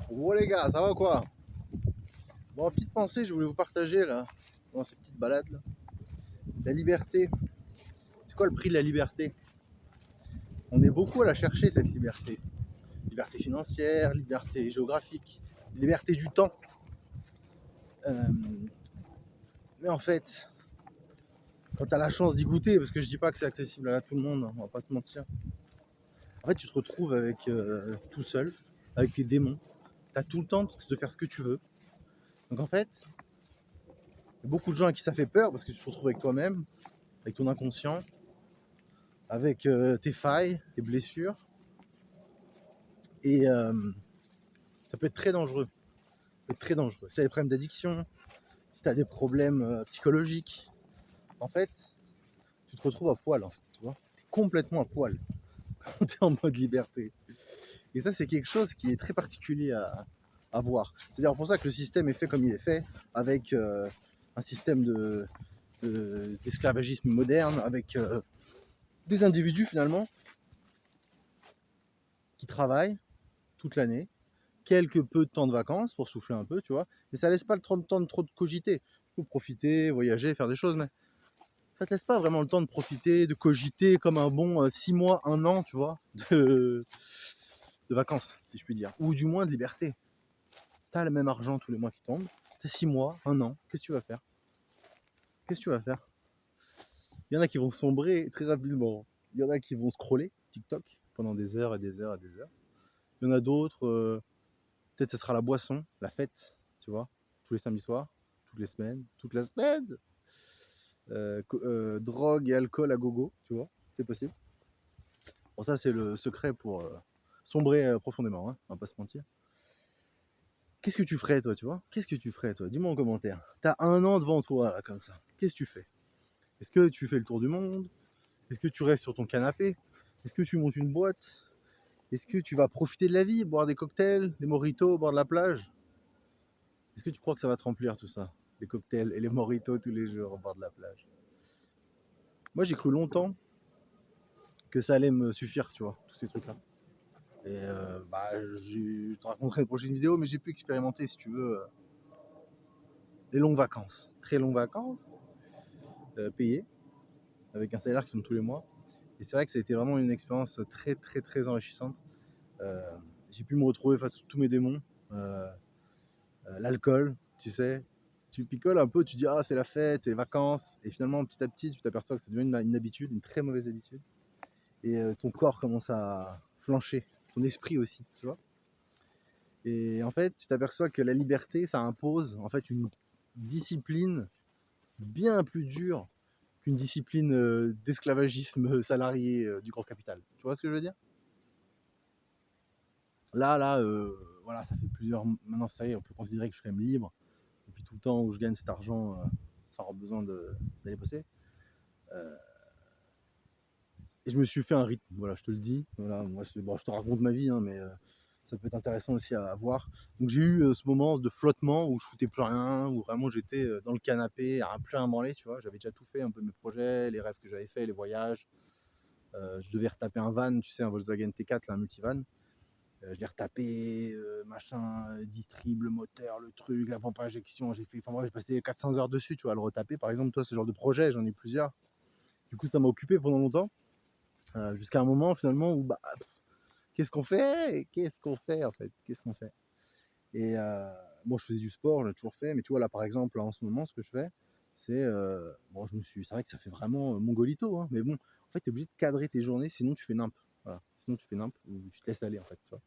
Oh les gars, ça va quoi? Bon, petite pensée, je voulais vous partager là, dans cette petite balade là. La liberté. C'est quoi le prix de la liberté? On est beaucoup à la chercher cette liberté. Liberté financière, liberté géographique, liberté du temps. Euh, mais en fait, quand tu as la chance d'y goûter, parce que je dis pas que c'est accessible à tout le monde, on va pas se mentir. En fait, tu te retrouves avec tout seul, avec tes démons. Tu as tout le temps de faire ce que tu veux. Donc en fait, il y a beaucoup de gens à qui ça fait peur parce que tu te retrouves avec toi-même, avec ton inconscient, avec tes failles, tes blessures. Et ça peut être très dangereux. Ça peut être très dangereux. Si tu as des problèmes d'addiction, si tu as des problèmes psychologiques, en fait, tu te retrouves à poil, tu vois, complètement à poil quand tu es en mode liberté. Et ça, c'est quelque chose qui est très particulier à voir. C'est d'ailleurs pour ça que le système est fait comme il est fait, avec un système d'esclavagisme moderne, avec des individus finalement qui travaillent toute l'année, quelques peu de temps de vacances pour souffler un peu, tu vois, mais ça laisse pas le temps de trop de cogiter. Tu peux profiter, voyager, faire des choses, mais ça te laisse pas vraiment le temps de profiter, de cogiter comme un bon 6 mois, 1 an, tu vois, de vacances, si je puis dire, ou du moins de liberté. T'as le même argent tous les mois qui tombe, t'as 6 mois, 1 an, qu'est-ce que tu vas faire? Qu'est-ce que tu vas faire? Il y en a qui vont sombrer très rapidement, il y en a qui vont scroller TikTok pendant des heures et des heures et des heures. Il y en a d'autres, peut-être ce sera la boisson, la fête, tu vois, tous les samedis soirs, toutes les semaines, toute la semaine. Drogue et alcool à gogo, tu vois, c'est possible. Bon, ça, c'est le secret pour sombrer profondément, hein, on va pas se mentir. Qu'est-ce que tu ferais, toi, tu vois? Qu'est-ce que tu ferais, toi? Dis-moi en commentaire. T'as 1 an devant toi, là, comme ça. Qu'est-ce que tu fais? Est-ce que tu fais le tour du monde? Est-ce que tu restes sur ton canapé? Est-ce que tu montes une boîte? Est-ce que tu vas profiter de la vie, boire des cocktails, des mojitos au bord de la plage? Est-ce que tu crois que ça va te remplir tout ça? Les cocktails et les mojitos tous les jours au bord de la plage. Moi, j'ai cru longtemps que ça allait me suffire, tu vois, tous ces trucs-là. Et bah, je te raconterai une prochaine vidéo, mais j'ai pu expérimenter, si tu veux, les longues vacances. Très longues vacances, payées, avec un salaire qui tombe tous les mois. Et c'est vrai que ça a été vraiment une expérience très, très, très enrichissante. Euh, j'ai pu me retrouver face à tous mes démons. Euh, L'alcool, tu sais. Tu picoles un peu, tu dis, ah, c'est la fête, c'est les vacances. Et finalement, petit à petit, tu t'aperçois que ça devient une habitude, une très mauvaise habitude. Et ton corps commence à flancher, ton esprit aussi, tu vois. Et en fait, tu t'aperçois que la liberté, ça impose en fait une discipline bien plus dure qu'une discipline d'esclavagisme salarié du grand capital. Tu vois ce que je veux dire? Là, voilà, ça fait plusieurs. Maintenant, ça y est, on peut considérer que je suis quand même libre depuis tout le temps où je gagne cet argent sans avoir besoin d'aller bosser. Euh, et je me suis fait un rythme, voilà, je te le dis. Voilà, moi, bon, je te raconte ma vie, hein, mais ça peut être intéressant aussi à voir. Donc j'ai eu ce moment de flottement où je foutais plus rien, où vraiment j'étais dans le canapé, à plus rien branler, tu vois. J'avais déjà tout fait, un peu mes projets, les rêves que j'avais fait, les voyages. Je devais retaper un van, tu sais, un Volkswagen T4, là, un multivan. Je l'ai retapé, machin, distrib, le moteur, le truc, la pompe à injection. J'ai fait, enfin bref, j'ai passé 400 heures dessus, tu vois, à le retaper. Par exemple, toi, ce genre de projet, j'en ai plusieurs. Du coup, ça m'a occupé pendant longtemps, jusqu'à un moment finalement où bah, qu'est-ce qu'on fait? Qu'est-ce qu'on fait en fait? Qu'est-ce qu'on fait? Et moi, je faisais du sport, j'ai toujours fait, mais tu vois, là, par exemple, là, en ce moment, ce que je fais, c'est. Bon, c'est vrai que ça fait vraiment mongolito, hein, mais bon, en fait, tu es obligé de cadrer tes journées, sinon tu fais nimp. Voilà. Sinon, tu fais nimp ou tu te laisses aller, en fait. Tu vois.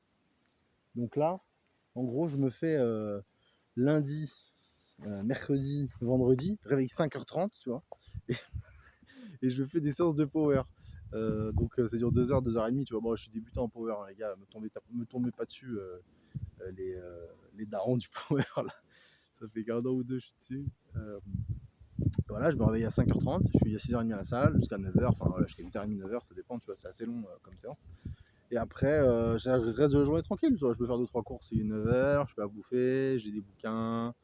Donc là, en gros, je me fais lundi, mercredi, vendredi, réveil 5h30, tu vois, et, et je me fais des séances de power. Donc ça dure 2 heures, 2 heures et demie, tu vois. Bon, je suis débutant en power, hein, les gars, me tombez pas dessus. Les darons du power là. Ça fait qu'un an ou deux je suis dessus. Voilà, je me réveille à 5h30, je suis à 6h30 à la salle jusqu'à 9h, enfin voilà, jusqu'à 8h30, 9h, ça dépend, tu vois, c'est assez long comme séance. Et après, j'ai le reste de la journée tranquille, tu vois, je peux faire 2-3 courses, il est 9h, je vais à bouffer, j'ai des bouquins,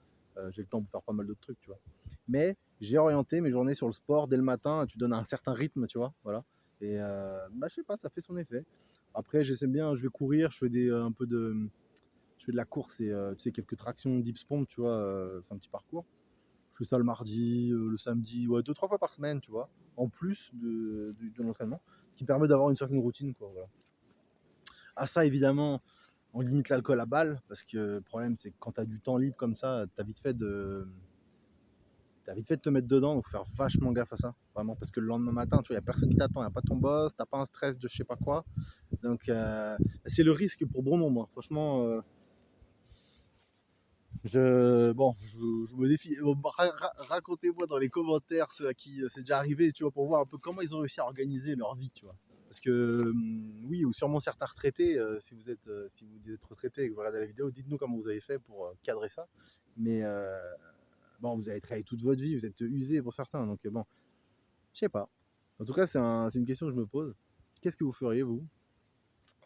j'ai le temps pour faire pas mal d'autres trucs, tu vois. Mais j'ai orienté mes journées sur le sport dès le matin, tu donnes un certain rythme, tu vois, voilà. Et bah, je sais pas, ça fait son effet. Après, j'essaie bien, je vais courir, je fais un peu de je fais de la course et tu sais, quelques tractions, dips pompe, tu vois, c'est un petit parcours. Je fais ça le mardi, le samedi, ouais, 2-3 fois par semaine, tu vois, en plus de l'entraînement, qui permet d'avoir une certaine routine, quoi, voilà. À ça, évidemment, on limite l'alcool à balle, parce que le problème, c'est que quand tu as du temps libre comme ça, t'as vite fait de te mettre dedans, donc faut faire vachement gaffe à ça, vraiment, parce que le lendemain matin, tu vois, il n'y a personne qui t'attend, il n'y a pas ton boss, t'as pas un stress de je sais pas quoi, donc c'est le risque pour bon nombre, hein. Franchement, je me défie. Bon, racontez-moi dans les commentaires ceux à qui c'est déjà arrivé, tu vois, pour voir un peu comment ils ont réussi à organiser leur vie, tu vois. Parce que oui, ou sûrement certains retraités, si vous êtes retraité et que vous regardez la vidéo, dites-nous comment vous avez fait pour cadrer ça. Mais bon, vous avez travaillé toute votre vie, vous êtes usé pour certains, donc bon, je sais pas. En tout cas, c'est une question que je me pose. Qu'est-ce que vous feriez, vous?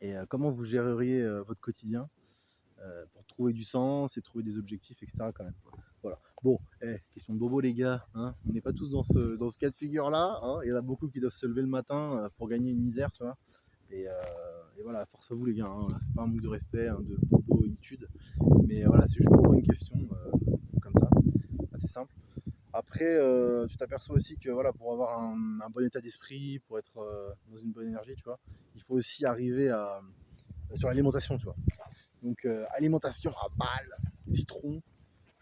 Et comment vous géreriez votre quotidien pour trouver du sens et trouver des objectifs, etc. quand même. Voilà. Bon, question de bobo les gars, hein, on n'est pas tous dans ce cas de figure-là. Hein. Il y en a beaucoup qui doivent se lever le matin pour gagner une misère, tu vois. Et voilà, force à vous les gars, hein, c'est pas un manque de respect, hein, de boboitude. Mais voilà, c'est juste pour une question comme ça, assez simple. Après, tu t'aperçois aussi que voilà, pour avoir un bon état d'esprit, pour être dans une bonne énergie, tu vois, il faut aussi arriver sur l'alimentation, tu vois. Donc alimentation à balle, citron,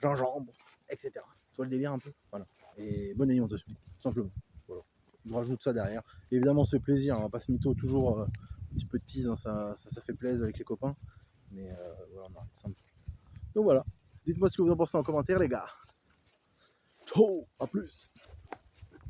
gingembre, etc. Tu vois le délire un peu? Voilà. Et bonne alimentation, simplement. Voilà. Je rajoute ça derrière. Et évidemment, c'est plaisir, hein, pas se mytho, toujours un petit peu de tease, hein, ça fait plaisir avec les copains. Mais voilà, on arrête simple. Donc voilà. Dites-moi ce que vous en pensez en commentaire, les gars. Ciao, à plus.